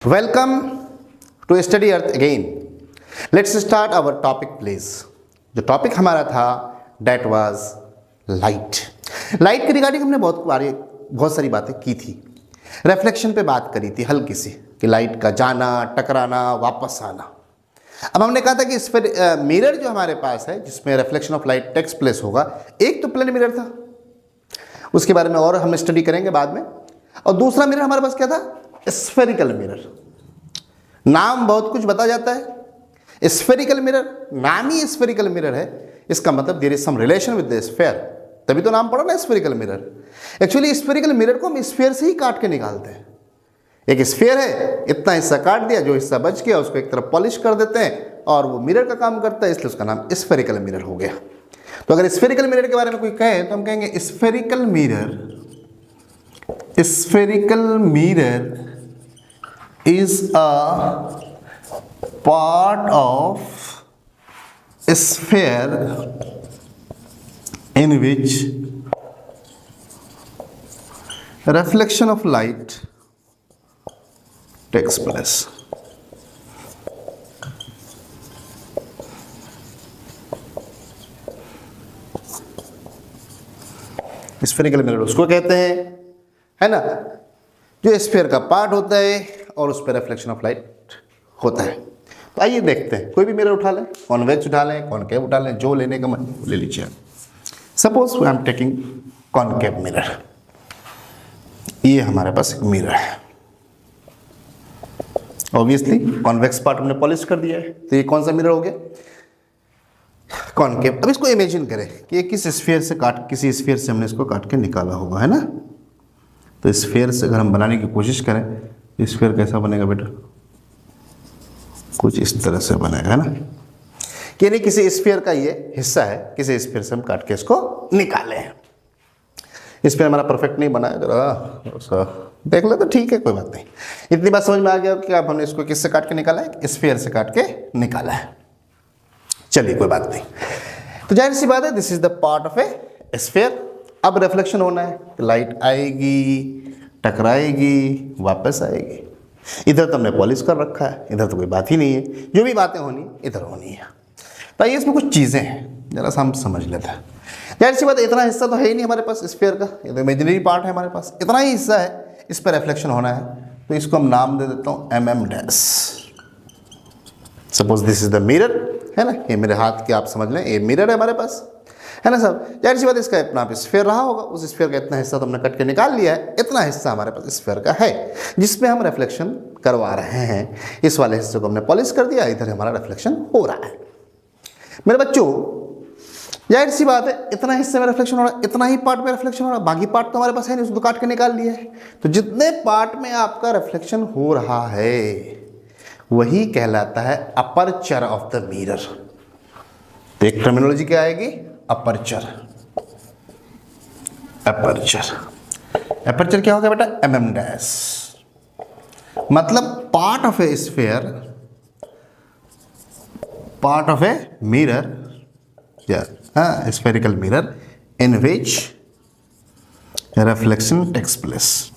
Welcome to Study Earth again. Let's start our topic please. जो topic हमारा था that was light. Light के regarding हमने बहुत सारी बातें की थी. रिफ्लेक्शन पे बात करी थी हल्की सी कि लाइट का जाना, टकराना, वापस आना. अब हमने कहा था कि इस पर मिरर जो हमारे पास है जिसमें reflection of light takes place होगा, एक तो प्लेन मिरर था, उसके बारे में और हम स्टडी करेंगे बाद में. और दूसरा मिरर हमारे पास क्या था? Spherical mirror. नाम बहुत कुछ बता जाता है. स्फेरिकल मिरर, नाम ही स्फेरिकल मिरर है, इसका मतलब there is some relation with the sphere, तभी तो नाम पड़ा ना spherical mirror. Actually spherical mirror को हम स्फेयर से ही काट के निकालते हैं. एक स्फेयर है, इतना हिस्सा काट दिया, जो हिस्सा बच गया उसको एक तरफ पॉलिश कर देते हैं और वो मिरर का काम करता है, इसलिए उसका नाम स्फेरिकल मिरर हो गया. तो अगर स्फेरिकल मिरर के बारे में कोई कहे तो हम कहेंगे spherical mirror is a part of a sphere in which reflection of light takes place. Spherical mirror उसको कहते हैं, है ना, जो स्फेयर का पार्ट होता है और उस पर रिफ्लेक्शन ऑफ लाइट होता है. तो आइए देखते हैं, कोई भी मिरर उठा लें, कॉन्वेक्स उठा लें, कॉनकेव उठा लें, जो लेने का मन ले लीजिए. Suppose I am taking concave mirror. ये हमारे पास एक मिरर है. ऑब्वियसली कॉन्वेक्स पार्ट हमने पॉलिश कर दिया है, तो ये कौन सा मिरर हो गया? कॉनकेव. अब इसको इमेजिन करें कि ये किसी स्फेयर से हमने इसको काट के निकाला होगा, है ना. तो स्फेयर से अगर हम बनाने की कोशिश करें, स्फेयर कैसा बनेगा बेटा? कुछ इस तरह से बनेगा, है ना. कि नहीं, किसी स्फेयर का ये हिस्सा है, किसी स्फेयर से हम काट के इसको निकाले हैं. स्फेयर हमारा परफेक्ट नहीं बना है, जरा देख लो तो ठीक है, कोई बात नहीं. इतनी बात समझ में आ गया कि अब हमने इसको किससे काट के निकाला है? स्फेयर से काट के निकाला है. चलिए कोई बात नहीं. तो जाहिर सी बात है, this is the part of a sphere. अब रिफ्लेक्शन होना है, तो लाइट आएगी, टकराएगी, वापस आएगी. इधर तो हमने पॉलिश कर रखा है, इधर तो कोई बात ही नहीं है. जो भी बातें होनी इधर होनी है. तो ये इसमें कुछ चीज़ें हैं, जरा सा हम समझ लेते हैं. जाहिर सी बात है, इतना हिस्सा तो है ही नहीं हमारे पास स्फेयर का, ये तो इमेजिनरी पार्ट है हमारे पास. इतना ही हिस्सा है, इस पर रिफ्लेक्शन होना है, तो इसको हम नाम दे देता हूँ mm dash. Suppose this is the mirror, है ना. ये मेरे हाथ के आप समझ लें, ये मिरर है हमारे पास, है ना साहब. जाहिर सी बात, इसका अपना स्फेयर रहा होगा, उस स्फेयर का इतना हिस्सा तो हमने कट के निकाल लिया है. इतना हिस्सा हमारे पास स्फेयर का है जिसमें हम रिफ्लेक्शन करवा रहे हैं. इस वाले हिस्से को हमने पॉलिश कर दिया, इधर हमारा रिफ्लेक्शन हो रहा है. मेरे बच्चों, जाहिर सी बात है, इतना हिस्से में रिफ्लेक्शन हो रहा है, इतना ही पार्ट में रिफ्लेक्शन हो रहा है, बाकी पार्ट तो हमारे पास है नहीं, उसको काट के निकाल लिया है. तो जितने पार्ट में आपका रिफ्लेक्शन हो रहा है वही कहलाता है अपर्चर ऑफ द मिरर. तो एक टर्मिनोलॉजी क्या आएगी? अपर्चर. अपर्चर क्या होगा बेटा? mm dash. मतलब part of a sphere, part of a mirror, या spherical mirror in which reflection takes place.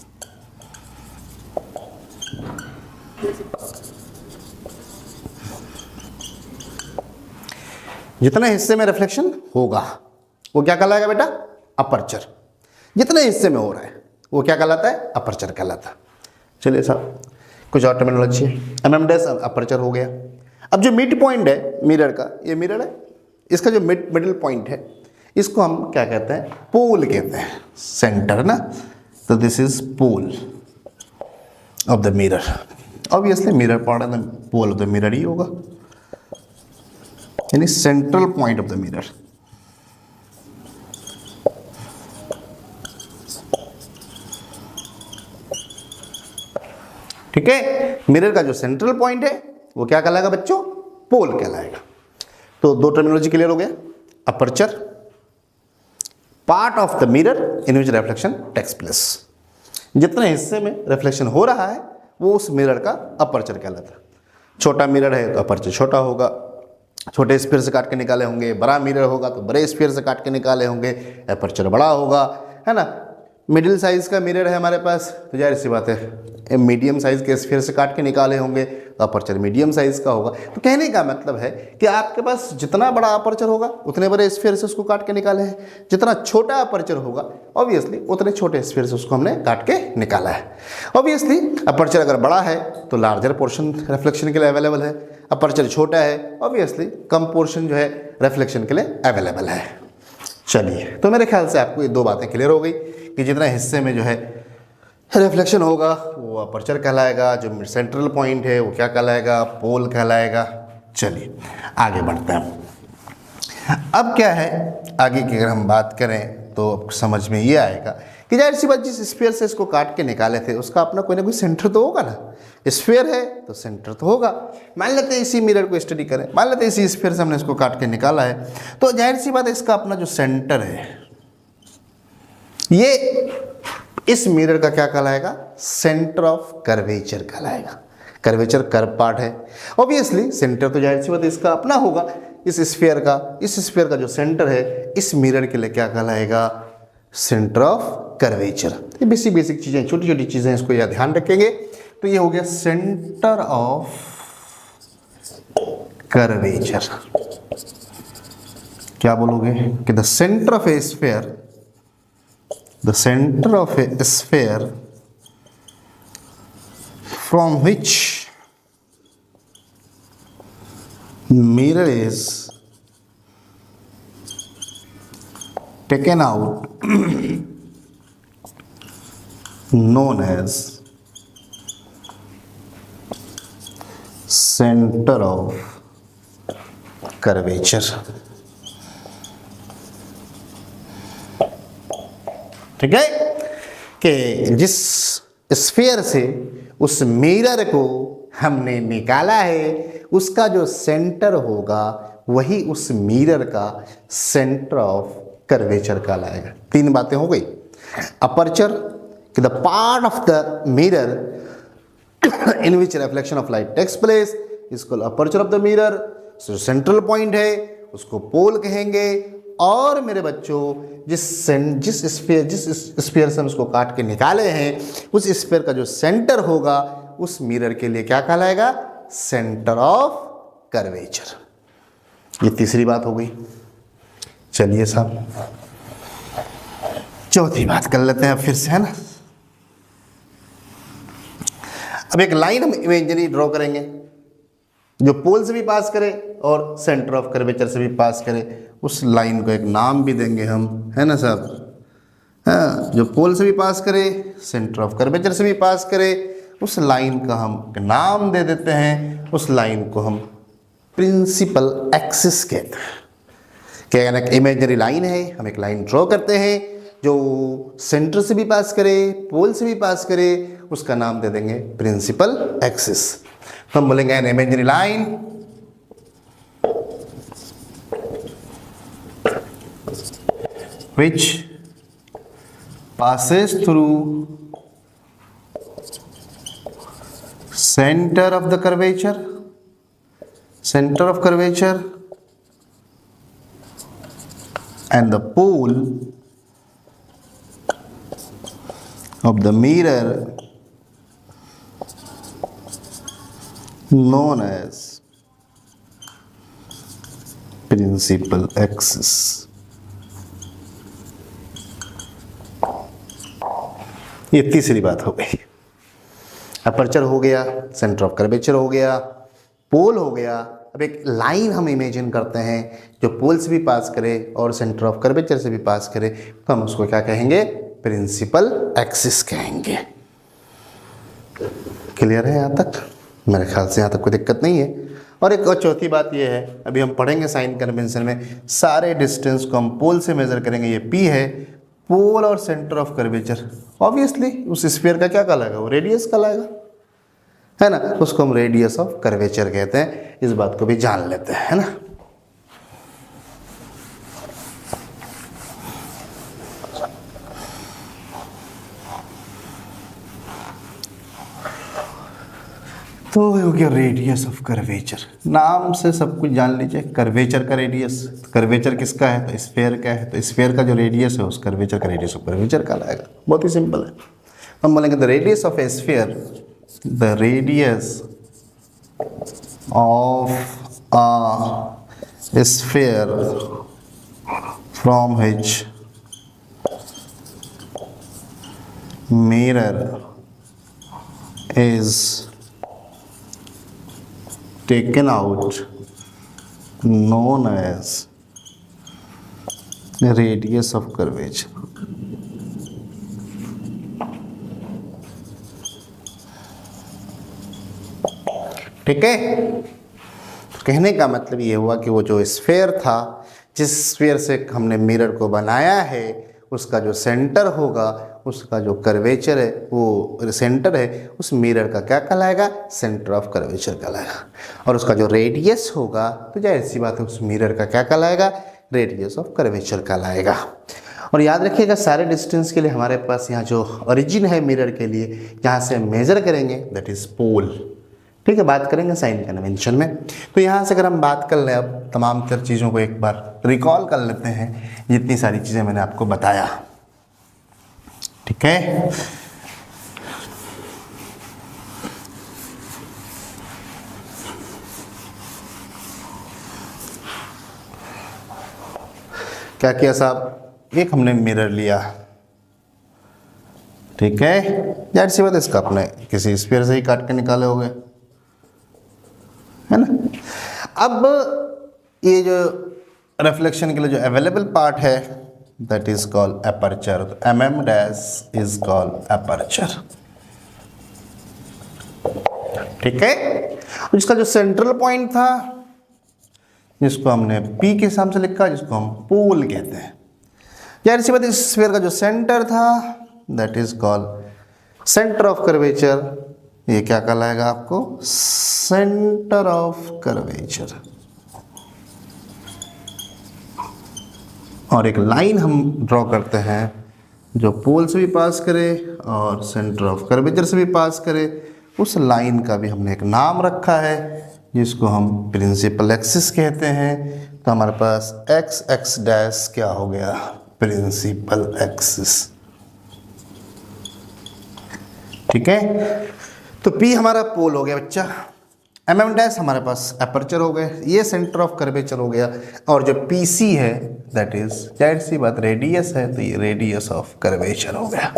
जितने हिस्से में रिफ्लेक्शन होगा वो क्या कहलाएगा बेटा? अपर्चर. जितने हिस्से में हो रहा है वो क्या कहलाता है? अपर्चर कहलाता है. चलिए साहब, कुछ और टर्मिनोलॉजी है. mm डैश अपर्चर हो गया. अब जो मिड पॉइंट है मिरर का, ये मिरर है, इसका जो मिडिल पॉइंट है, इसको हम क्या कहते हैं? पोल कहते हैं. सेंटर ना. तो this is pole of the mirror. Obviously mirror part of the pole of the mirror ही होगा, यानी central point of the mirror. ठीक है. मिरर का जो सेंट्रल पॉइंट है वो क्या कहलाएगा बच्चों? पोल कहलाएगा. तो दो टर्मिनोलॉजी क्लियर हो गया. Aperture, part of the mirror in which reflection takes place. जितने हिस्से में रिफ्लेक्शन हो रहा है वो उस मिरर का अपर्चर कहलाता है. छोटा मिरर है तो अपर्चर छोटा होगा, छोटे स्फीयर से काट के निकाले होंगे. बड़ा मिरर होगा तो बड़े स्फीयर से काट के निकाले होंगे, एपर्चर बड़ा होगा, है ना. मिडिल साइज का मिरर है हमारे पास, तो जाहिर सी बात है मीडियम साइज के स्फीयर से काट के निकाले होंगे, तो अपर्चर मीडियम साइज का होगा। तो कहने का मतलब है कि आपके पास जितना बड़ा अपर्चर होगा उतने बड़े स्फीयर से उसको काट के निकाले हैं, जितना छोटा अपर्चर होगा ऑब्वियसली उतने छोटे स्फीयर से उसको हमने काट के निकाला है। ऑब्वियसली अपर्चर अगर बड़ा है तो लार्जर पोर्शन रिफ्लेक्शन के लिए अवेलेबल है, अपर्चर छोटा है ऑब्वियसली कम पोर्शन जो है रिफ्लेक्शन के लिए अवेलेबल है। चलिए, तो मेरे ख्याल से आपको ये दो बातें क्लियर हो गई कि जितना हिस्से में जो है रिफ्लेक्शन होगा वो अपर्चर कहलाएगा, जो सेंट्रल पॉइंट है वो क्या कहलाएगा, पोल कहलाएगा। चलिए आगे बढ़ते हैं। अब क्या है आगे की अगर हम बात करें तो समझ में ये आएगा कि जाहिर सी बात जिस स्फीयर से इसको काट के निकाले थे उसका अपना कोई ना कोई सेंटर तो होगा ना, स्फीयर है तो सेंटर तो होगा। मान लेते हैं इसी मिरर को स्टडी करें, मान लेते हैं इसी स्फीयर से हमने इसको काट के निकाला है, तो जाहिर सी बात है इसका अपना जो सेंटर है ये इस मिरर का क्या कहलाएगा, सेंटर ऑफ कर्वेचर कहलाएगा। कर्वेचर कर्व पार्ट है, ऑब्वियसली सेंटर तो जाहिर सी बात इसका अपना होगा इस स्फीयर का। इस स्फीयर का जो सेंटर है इस मिरर के लिए क्या कहलाएगा, सेंटर ऑफ कर्वेचर। ये बेसिक चीज़ें, छोटी छोटी चीज़ें, इसको यह ध्यान रखेंगे। तो ये हो गया सेंटर ऑफ कर्वेचर। क्या बोलोगे कि the centre of a sphere, the center of a sphere from which mirror is taken out known as center of curvature। ठीक है कि जिस स्फीयर से उस मिरर को हमने निकाला है उसका जो सेंटर होगा वही उस मिरर का सेंटर ऑफ कर्वेचर कहलाएगा। तीन बातें हो गई। अपर्चर कि the part of the mirror in which reflection of light takes place is called aperture of the mirror. जो सेंट्रल पॉइंट है उसको पोल कहेंगे। और मेरे बच्चों जिस स्फीयर से हम उसको काट के निकाले हैं उस स्फीयर का जो सेंटर होगा उस मिरर के लिए क्या कहलाएगा, सेंटर ऑफ कर्वेचर। ये तीसरी बात हो गई। चलिए साहब चौथी बात कर लेते हैं फिर से, है ना। अब एक लाइन हम इमेजिनरी ड्रॉ करेंगे जो पोल से भी पास करे और सेंटर ऑफ कर्वेचर से भी पास करे। उस लाइन को एक नाम भी देंगे हम, है ना साहब। हाँ, जो पोल से भी पास करे सेंटर ऑफ कर्वेचर से भी पास करे उस लाइन का हम नाम दे देते हैं। उस लाइन को हम प्रिंसिपल एक्सिस कहते हैं। क्या एक इमेजिनरी लाइन है, हम एक लाइन ड्रॉ करते हैं जो सेंटर से भी पास करे पोल से भी पास करे, उसका नाम दे देंगे प्रिंसिपल एक्सिस। हम बोलेंगे an imaginary line which passes through center of curvature and the pole of the mirror known as principal axis। ये तीसरी बात हो गई। अपर्चर हो गया, सेंटर ऑफ कर्वेचर हो गया, पोल हो गया। अब एक लाइन हम इमेजिन करते हैं जो पोल से भी पास करे और सेंटर ऑफ कर्वेचर से भी पास करे, तो हम उसको क्या कहेंगे, प्रिंसिपल एक्सिस कहेंगे। क्लियर है यहाँ तक? मेरे ख्याल से यहाँ तक कोई दिक्कत नहीं है। और एक और चौथी बात ये है, अभी हम पढ़ेंगे साइन कन्वेंशन में, सारे डिस्टेंस को हम पोल से मेजर करेंगे। ये पी है, पोल और सेंटर ऑफ कर्वेचर। ऑब्वियसली उस स्फीयर का क्या कहलाएगा, वो रेडियस कहलाएगा, है ना। उसको हम रेडियस ऑफ कर्वेचर कहते हैं। इस बात को भी जान लेते हैं, है ना। तो हो गया रेडियस ऑफ कर्वेचर। नाम से सब कुछ जान लीजिए, कर्वेचर का रेडियस। कर्वेचर किसका है? तो स्फेयर का है। तो स्फेयर का जो रेडियस है उस कर्वेचर का रेडियस ऑफ कर्वेचर कहलाएगा। बहुत ही सिंपल है। हम बोलेंगे the radius of a sphere, the radius of a sphere from which mirror is taken out known as radius of curvature। ठीक है, कहने का मतलब ये हुआ कि वो जो स्फेयर था, जिस स्फेयर से हमने मिरर को बनाया है, उसका जो सेंटर होगा, उसका जो कर्वेचर है, वो सेंटर है, उस मिरर का क्या कहलाएगा? सेंटर ऑफ कर्वेचर कहलाएगा। और उसका जो रेडियस होगा, तो जाहिर सी बात है उस मिरर का क्या कहलाएगा? रेडियस ऑफ कर्वेचर कहलाएगा। और याद रखिएगा सारे डिस्टेंस के लिए हमारे पास यहाँ जो ओरिजिन है मिरर के लिए, जहाँ से मेजर करेंगे दैट इज़ पोल। ठीक है, बात करेंगे साइन कन्वेंशन में। तो यहाँ से अगर हम बात कर लें, अब तमाम तर चीज़ों को एक बार रिकॉल कर लेते हैं, जितनी सारी चीज़ें मैंने आपको बताया। ठीक है, क्या किया साहब? एक हमने मिरर लिया, ठीक है, जाहिर सी बात इसका अपने किसी स्फीयर से ही काट के निकाले होंगे, है ना। अब ये जो रिफ्लेक्शन के लिए जो अवेलेबल पार्ट है दैट इज कॉल्ड अपर्चर। तो mm dash is called aperture. ठीक है, इसका जो सेंट्रल पॉइंट था, जिसको हमने P के हिसाब से लिखा, जिसको हम पोल कहते हैं, जाहिर सी बात इस स्फीयर का जो सेंटर था that is called centre of curvature. ये क्या कहलाएगा आपको? Centre of curvature. और एक लाइन हम ड्रॉ करते हैं जो पोल से भी पास करे और सेंटर ऑफ कर्वेचर से भी पास करे। उस लाइन का भी हमने एक नाम रखा है जिसको हम प्रिंसिपल एक्सिस कहते हैं। तो हमारे पास एक्स एक्स डैश क्या हो गया? Principal axis. ठीक है, तो P हमारा पोल हो गया बच्चा, mm डैश हमारे पास अपर्चर हो गए, ये सेंटर ऑफ कर्वेचर हो गया। और जो PC है दैट इज जाहिर सी बात रेडियस है, तो ये रेडियस ऑफ कर्वेचर हो गया।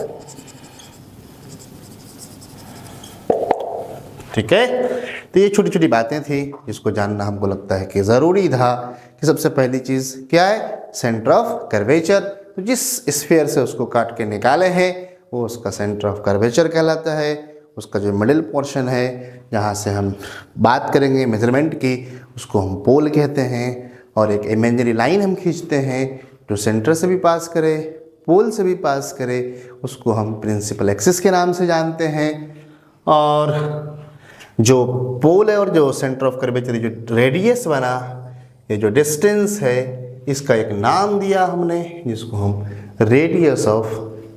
ठीक है, तो ये छोटी छोटी बातें थी जिसको जानना हमको लगता है कि ज़रूरी था कि सबसे पहली चीज़ क्या है? Centre of curvature. तो जिस स्फीयर से उसको काट के निकाले हैं वो उसका सेंटर ऑफ कर्वेचर कहलाता है। उसका जो मिडिल पोर्शन है जहाँ से हम बात करेंगे मेजरमेंट की, उसको हम पोल कहते हैं। और एक इमेजिनरी लाइन हम खींचते हैं जो सेंटर से भी पास करे, पोल से भी पास करे, उसको हम प्रिंसिपल एक्सिस के नाम से जानते हैं। और जो पोल है और जो सेंटर ऑफ कर्वेचर जो रेडियस बना, ये जो डिस्टेंस है, इसका एक नाम दिया हमने जिसको हम रेडियस ऑफ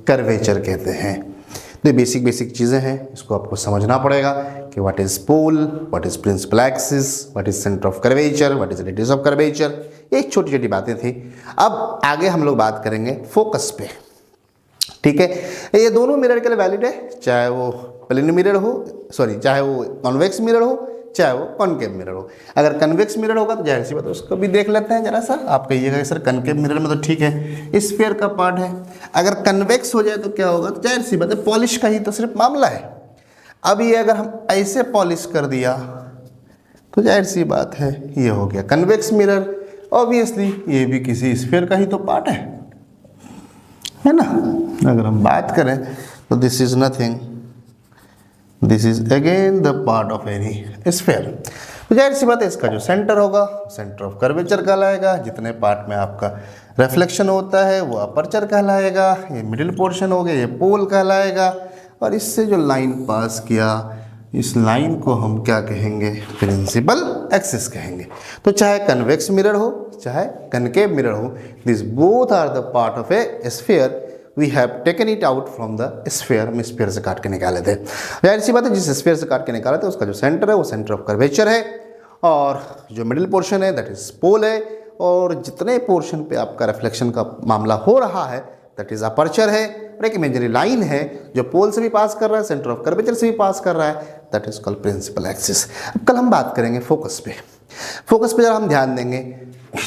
कर्वेचर कहते हैं। तो बेसिक चीज़ें हैं, इसको आपको समझना पड़ेगा कि what is pole, what is principal axis, what is centre of curvature, what is radius of curvature. ये छोटी छोटी बातें थी। अब आगे हम लोग बात करेंगे फोकस पे। ठीक है, ये दोनों मिरर के लिए वैलिड है, चाहे वो प्लेन मिरर हो, चाहे वो कॉन्वेक्स मिरर हो, चाहे वो कॉनकेव मिरर हो। अगर कन्वेक्स मिरर होगा तो जाहिर सी बात है उसको भी देख लेते हैं जरा सा। आप कहिएगा सर कनकेव मिरर में तो ठीक है, स्फीयर का पार्ट है। अगर कन्वेक्स हो जाए तो क्या होगा? तो जाहिर सी बात है पॉलिश का ही तो सिर्फ मामला है। अब ये अगर हम ऐसे पॉलिश कर दिया तो जाहिर सी बात है ये हो गया कन्वेक्स मिरर। ऑब्वियसली ये भी किसी स्फीयर का ही तो पार्ट है ना। अगर हम बात करें तो this is nothing, this is again the part of any sphere. तो जाहिर सी बात है इसका जो सेंटर होगा सेंटर ऑफ कर्वेचर कहलाएगा। जितने पार्ट में आपका रिफ्लेक्शन होता है वो अपर्चर कहलाएगा। ये मिडिल पोर्शन हो गया, ये पोल कहलाएगा। और इससे जो लाइन पास किया, इस लाइन को हम क्या कहेंगे? प्रिंसिपल एक्सिस कहेंगे। तो चाहे कन्वेक्स मिरर हो चाहे कनकेव मिरर हो, this both are the part of a sphere we have taken it out from the sphere, हम स्फीयर से काट के निकाले थे। जाहिर सी बात है, जिस स्फीयर से काट के निकाले थे उसका जो सेंटर है वो सेंटर ऑफ कर्वेचर है, और जो मिडिल पोर्शन है दैट इज पोल है, और जितने पोर्शन पे आपका रिफ्लेक्शन का मामला हो रहा है दैट इज अपर्चर है, और एक इमेजिनरी लाइन है जो पोल से भी पास कर रहा है, सेंटर ऑफ कर्वेचर से भी पास कर रहा है, that is called principal axis. अब कल हम बात करेंगे फोकस पे। फोकस पे जरा हम ध्यान देंगे,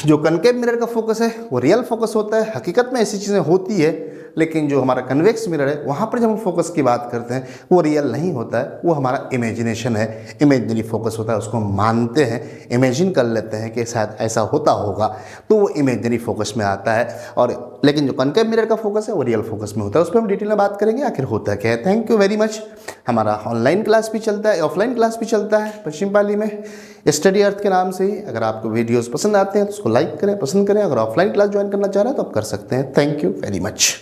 जो कनकेव मिरर का फोकस है वो रियल फोकस होता है, हकीकत में ऐसी चीज़ें होती है, लेकिन जो हमारा कन्वेक्स मिरर है वहाँ पर जब हम फोकस की बात करते हैं वो रियल नहीं होता है, वो हमारा इमेजिनेशन है, इमेजिनरी फोकस होता है, उसको मानते हैं, इमेजिन कर लेते हैं कि शायद ऐसा होता होगा, तो वो इमेजिनरी फोकस में आता है। और लेकिन जो कनकेव मिरर का फोकस है वो रियल फोकस में होता है, उस पर हम डिटेल में बात करेंगे आखिर होता क्या है। Thank you very much. हमारा ऑनलाइन क्लास भी चलता है, ऑफलाइन क्लास भी चलता है पश्चिम पाली में, स्टडी अर्थ के नाम से ही। अगर आपको वीडियोस पसंद आते हैं तो उसको लाइक करें, पसंद करें। अगर ऑफलाइन क्लास ज्वाइन करना चाह रहे हैं तो आप कर सकते हैं। Thank you very much.